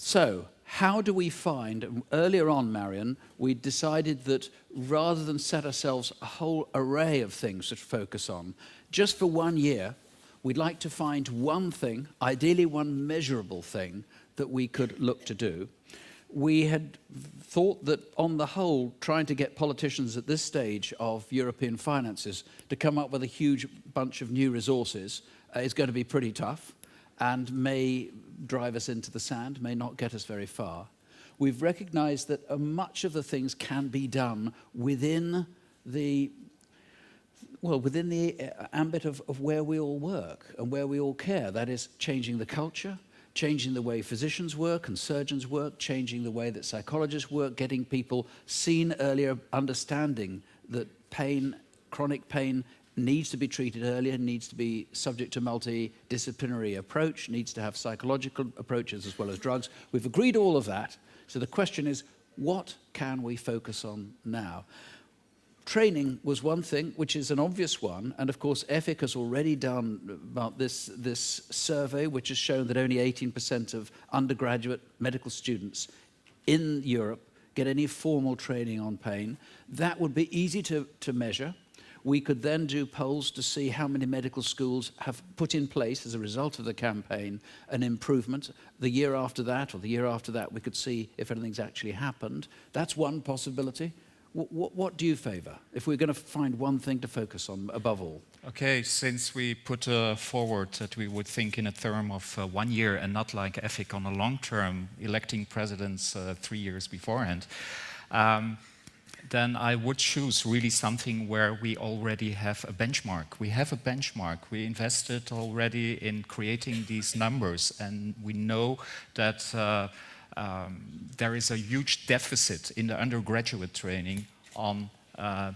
So, how do we find, earlier on, Marion, we decided that rather than set ourselves a whole array of things to focus on, just for 1 year, we'd like to find one thing, ideally one measurable thing, that we could look to do. We had thought that, on the whole, trying to get politicians at this stage of European finances to come up with a huge bunch of new resources is going to be pretty tough and may drive us into the sand, may not get us very far. We've recognized that much of the things can be done within the ambit of where we all work and where we all care. That is, changing the culture, changing the way physicians work and surgeons work, changing the way that psychologists work, getting people seen earlier, understanding that pain, chronic pain, needs to be treated earlier, needs to be subject to multidisciplinary approach, needs to have psychological approaches as well as drugs. We've agreed all of that. So the question is, what can we focus on now? Training was one thing, which is an obvious one, and of course EFIC has already done about this survey, which has shown that only 18% of undergraduate medical students in Europe get any formal training on pain. That would be easy to measure. We could then do polls to see how many medical schools have put in place, as a result of the campaign, an improvement. The year after that, or the year after that, we could see if anything's actually happened. That's one possibility. What do you favour, if we're going to find one thing to focus on above all? Okay, since we put forward that we would think in a term of 1 year and not like EFIC on a long term, electing presidents 3 years beforehand, then I would choose really something where we already have a benchmark. We have a benchmark. We invested already in creating these numbers, and we know that there is a huge deficit in the undergraduate training on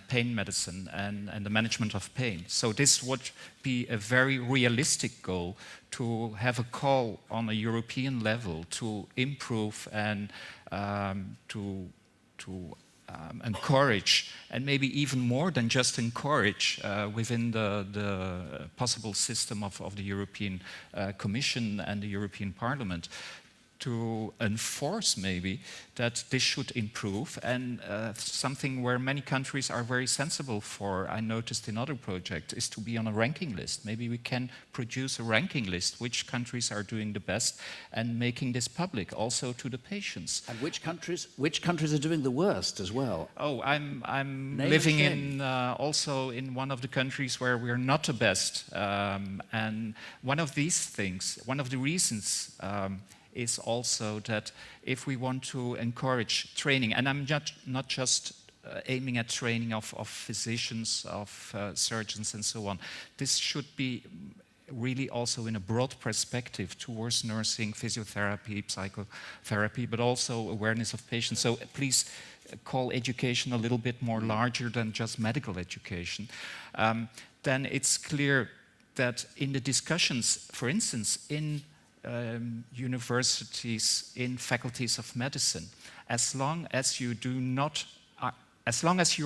pain medicine and the management of pain. So this would be a very realistic goal, to have a call on a European level to improve and to encourage, and maybe even more than just encourage, within the possible system of the European Commission and the European Parliament, to enforce maybe that this should improve, and something where many countries are very sensible for, I noticed in other projects, is to be on a ranking list. Maybe we can produce a ranking list, which countries are doing the best, and making this public also to the patients. And which countries are doing the worst as well? Oh, I'm living in also in one of the countries where we're not the best, and one of these things, one of the reasons is also that if we want to encourage training, and I'm not just aiming at training of physicians, of surgeons and so on, this should be really also in a broad perspective towards nursing, physiotherapy, psychotherapy, but also awareness of patients. So please call education a little bit more larger than just medical education. Then it's clear that in the discussions, for instance, in universities, in faculties of medicine, as long as you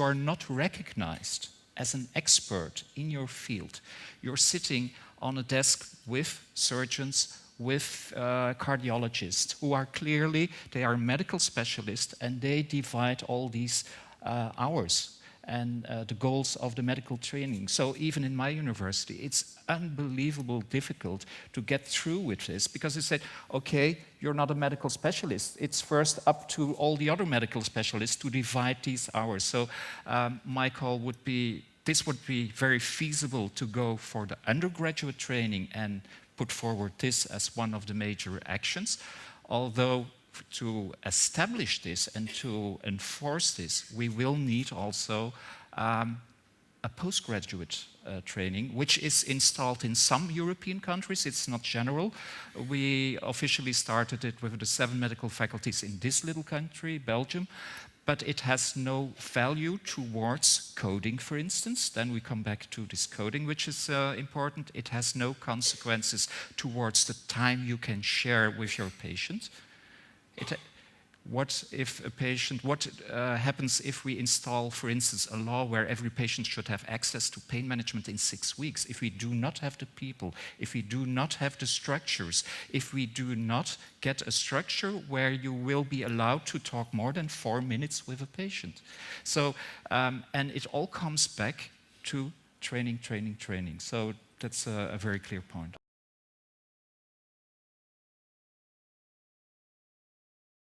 are not recognized as an expert in your field, you're sitting on a desk with surgeons, with cardiologists, who are clearly, they are medical specialists, and they divide all these hours and the goals of the medical training. So even in my university, it's unbelievably difficult to get through with this, because they said, okay, you're not a medical specialist. It's first up to all the other medical specialists to divide these hours. So my call would be, this would be very feasible to go for the undergraduate training and put forward this as one of the major actions. Although to establish this and to enforce this, we will need also a postgraduate training, which is installed in some European countries. It's not general. We officially started it with the 7 medical faculties in this little country, Belgium, but it has no value towards coding, for instance. Then we come back to this coding, which is important. It has no consequences towards the time you can share with your patient. What if a patient, what happens if we install, for instance, a law where every patient should have access to pain management in 6 weeks? If we do not have the people, if we do not have the structures, if we do not get a structure where you will be allowed to talk more than 4 minutes with a patient. So, and it all comes back to training, training, training. So that's a very clear point.